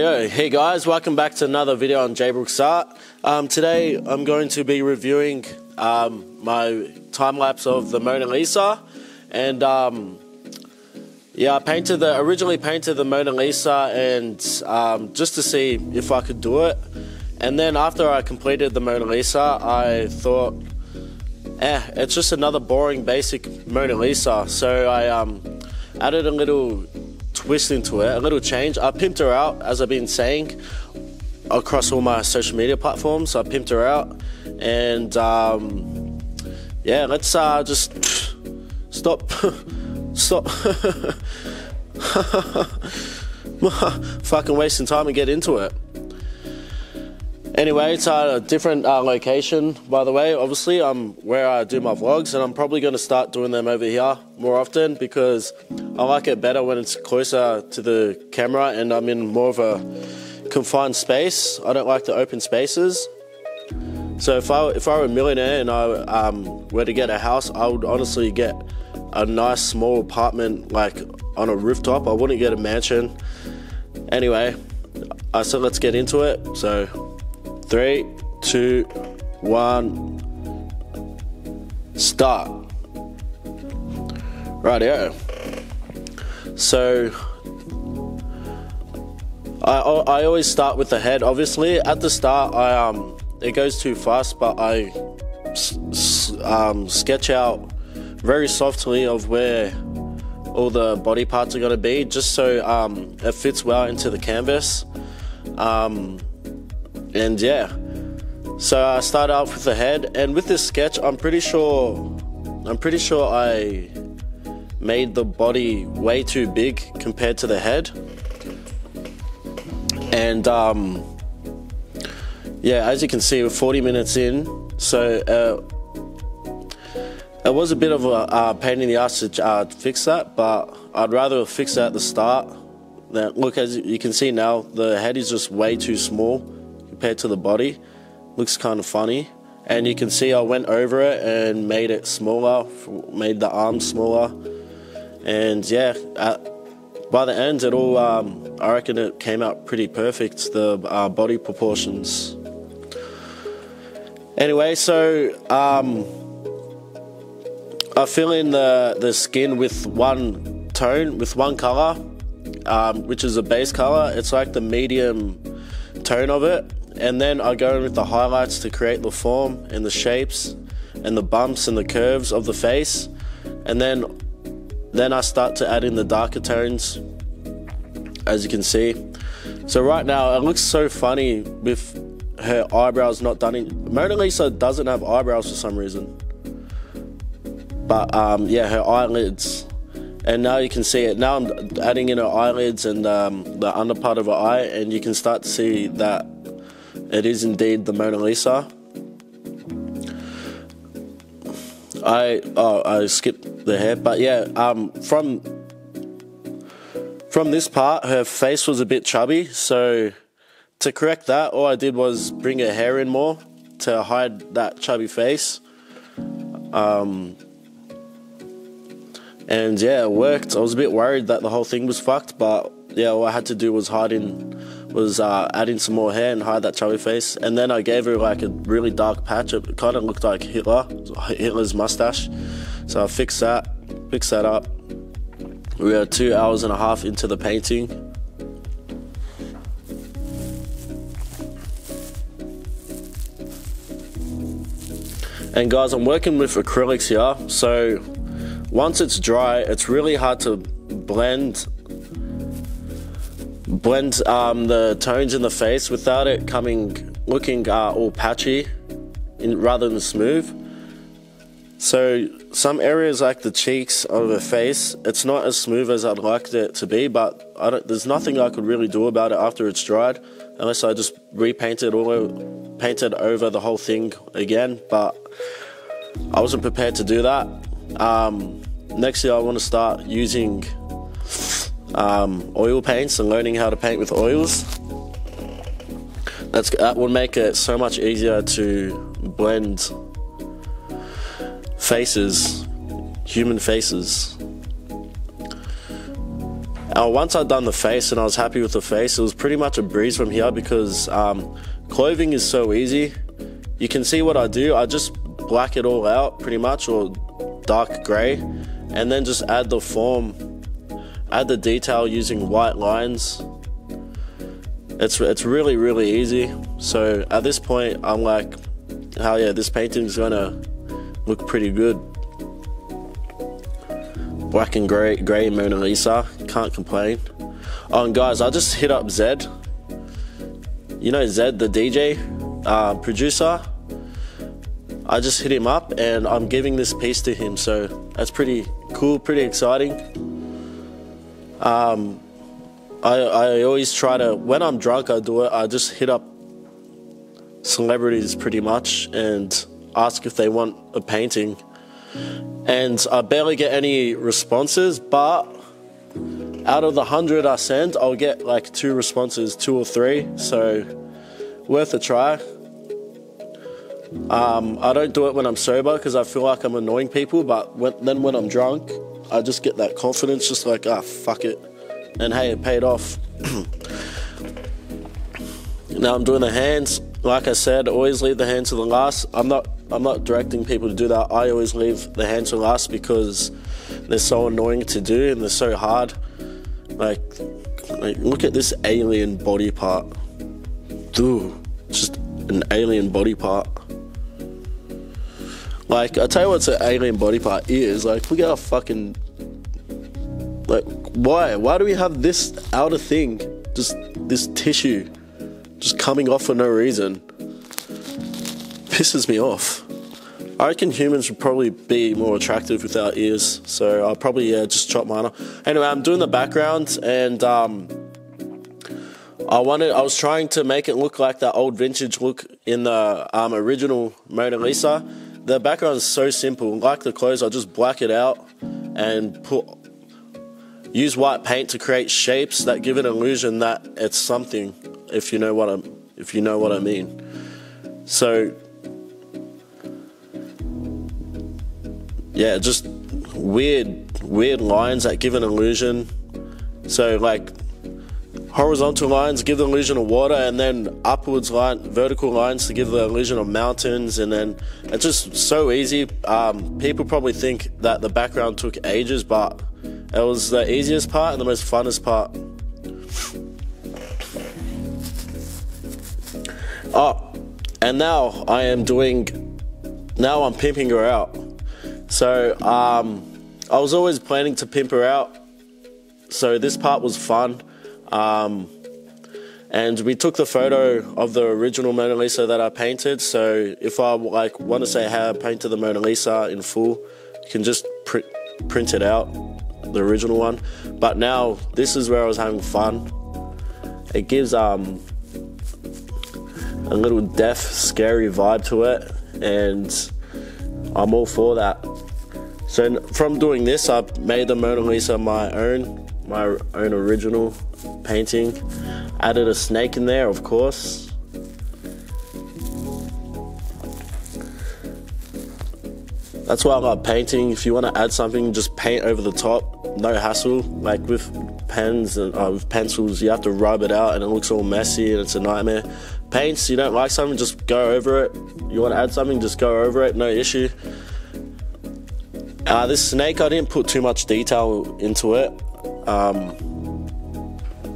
Rightio, hey guys, welcome back to another video on Jbrooks Art. Today I'm going to be reviewing my time lapse of the Mona Lisa, and yeah, I originally painted the Mona Lisa and just to see if I could do it, and then after I completed the Mona Lisa I thought, it's just another boring basic Mona Lisa, so I added a little twist into it, a little change. I pimped her out, as I've been saying, across all my social media platforms. I pimped her out, and yeah, let's just stop fucking wasting time and get into it. Anyway, it's a different location, by the way. Obviously, where I do my vlogs, and I'm probably going to start doing them over here more often because I like it better when it's closer to the camera and I'm in more of a confined space. I don't like the open spaces. So if I were a millionaire and I were to get a house, I would honestly get a nice small apartment, like on a rooftop. I wouldn't get a mansion. Anyway, so let's get into it. So 3, 2, 1, start. Rightio. So I always start with the head. Obviously, at the start, it goes too fast, but I sketch out very softly of where all the body parts are going to be, just so it fits well into the canvas. And yeah, so I start off with the head, and with this sketch, I'm pretty sure I made the body way too big compared to the head. And yeah, as you can see, we're 40 minutes in, so it was a bit of a pain in the ass to fix that, but I'd rather fix that at the start. Now, look, as you can see now, the head is just way too small compared to the body. Looks kind of funny, and you can see I went over it and made it smaller, made the arms smaller, and yeah, by the end it all, I reckon it came out pretty perfect, the body proportions. Anyway, so I fill in the skin with one tone, with one color, which is a base color. It's like the medium tone of it, and then I go in with the highlights to create the form and the shapes and the bumps and the curves of the face, and then I start to add in the darker tones, as you can see. So right now it looks so funny with her eyebrows not done in. Mona Lisa doesn't have eyebrows for some reason, but yeah, her eyelids. And now you can see it. Now I'm adding in her eyelids and the under part of her eye, and you can start to see that it is indeed the Mona Lisa. I skipped the hair, but yeah, from this part, her face was a bit chubby, so to correct that, all I did was bring her hair in more to hide that chubby face. And yeah, it worked. I was a bit worried that the whole thing was fucked, but yeah, all I had to do was add in some more hair and hide that chubby face. And then I gave her like a really dark patch. It kind of looked like Hitler's mustache. So I fixed that up. We are 2.5 hours into the painting. And guys, I'm working with acrylics here, so once it's dry, it's really hard to blend the tones in the face without it looking all patchy rather than smooth. So some areas like the cheeks of her face, it's not as smooth as I'd like it to be, but there's nothing I could really do about it after it's dried, unless I just painted over the whole thing again, but I wasn't prepared to do that. Next year I want to start using oil paints and learning how to paint with oils. That will make it so much easier to blend faces, human faces. Once I'd done the face and I was happy with the face, it was pretty much a breeze from here because clothing is so easy. You can see what I do. I just black it all out pretty much, or dark grey, and then just add the form, add the detail using white lines. It's really, really easy. So at this point, I'm like, hell yeah, this painting's gonna look pretty good. Black and grey Mona Lisa, can't complain. Oh, and guys, I just hit up Zed. You know Zed, the DJ, producer. I just hit him up and I'm giving this piece to him, so that's pretty cool, pretty exciting. I always try to, when I'm drunk, I do it. I just hit up celebrities pretty much and ask if they want a painting. And I barely get any responses, but out of the 100 I send, I'll get like 2 responses, 2 or 3, so worth a try. I don't do it when I'm sober because I feel like I'm annoying people, but when I'm drunk, I just get that confidence, just like, fuck it. And hey, it paid off. Now I'm doing the hands. Like I said, always leave the hands to the last. I'm not directing people to do that. I always leave the hands to last because they're so annoying to do and they're so hard. Like look at this alien body part. Dude, just an alien body part. Like, I tell you what's an alien body part is, like, look at how fucking, like, why do we have this outer thing, just this tissue, just coming off for no reason? Pisses me off. I reckon humans would probably be more attractive without ears, so I'll probably, just chop mine off. Anyway, I'm doing the background, and, I was trying to make it look like that old vintage look in the, original Mona Lisa. The background is so simple. Like the clothes, I just black it out and use white paint to create shapes that give an illusion that it's something. If you know what I mean. So yeah, just weird lines that give an illusion. So like horizontal lines give the illusion of water, and then vertical lines to give the illusion of mountains, and then it's just so easy. People probably think that the background took ages, but it was the easiest part and the most funnest part. Oh, and now I'm pimping her out. So I was always planning to pimp her out, so this part was fun. And we took the photo of the original Mona Lisa that I painted, so if I want to say how I painted the Mona Lisa in full, you can just print it out, the original one. But now this is where I was having fun. It gives a little death, scary vibe to it, and I'm all for that. So from doing this, I made the Mona Lisa my own original painting. Added a snake in there, of course. That's why I love painting. If you want to add something, just paint over the top, no hassle. Like with pens and with pencils, you have to rub it out and it looks all messy and it's a nightmare. Paints, you don't like something, just go over it. You want to add something, just go over it, no issue. This snake, I didn't put too much detail into it.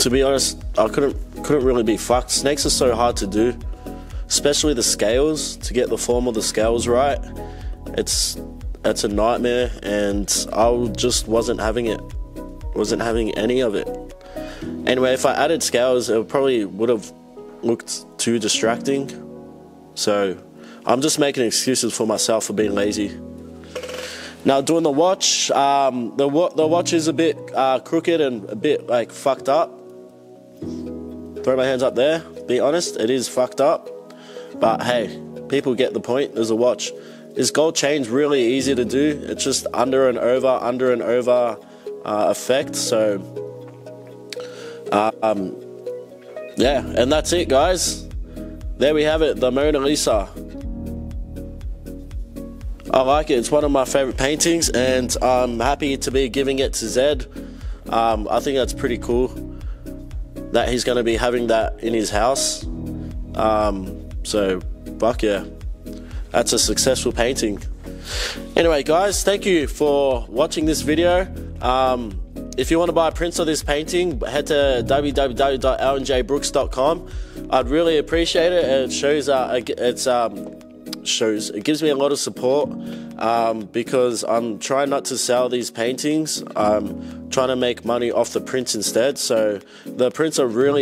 To be honest, I couldn't really be fucked. Snakes are so hard to do, especially the scales. To get the form of the scales right, it's a nightmare, and I just wasn't having any of it. Anyway, if I added scales, it probably would have looked too distracting. So I'm just making excuses for myself for being lazy. Now doing the watch, the watch is a bit crooked and a bit like fucked up. Throw my hands up there, be honest, it is fucked up. But hey, people get the point, there's a watch. This gold chain's really easy to do. It's just under and over effect. So, yeah, and that's it, guys. There we have it, the Mona Lisa. I like it. It's one of my favorite paintings, and I'm happy to be giving it to Zed. I think that's pretty cool that he's going to be having that in his house. So fuck yeah, that's a successful painting. Anyway guys, thank you for watching this video. If you want to buy prints of this painting, head to www.alanjbrooks.com. I'd really appreciate it. It shows it gives me a lot of support, because I'm trying not to sell these paintings. I'm trying to make money off the prints instead. So the prints are really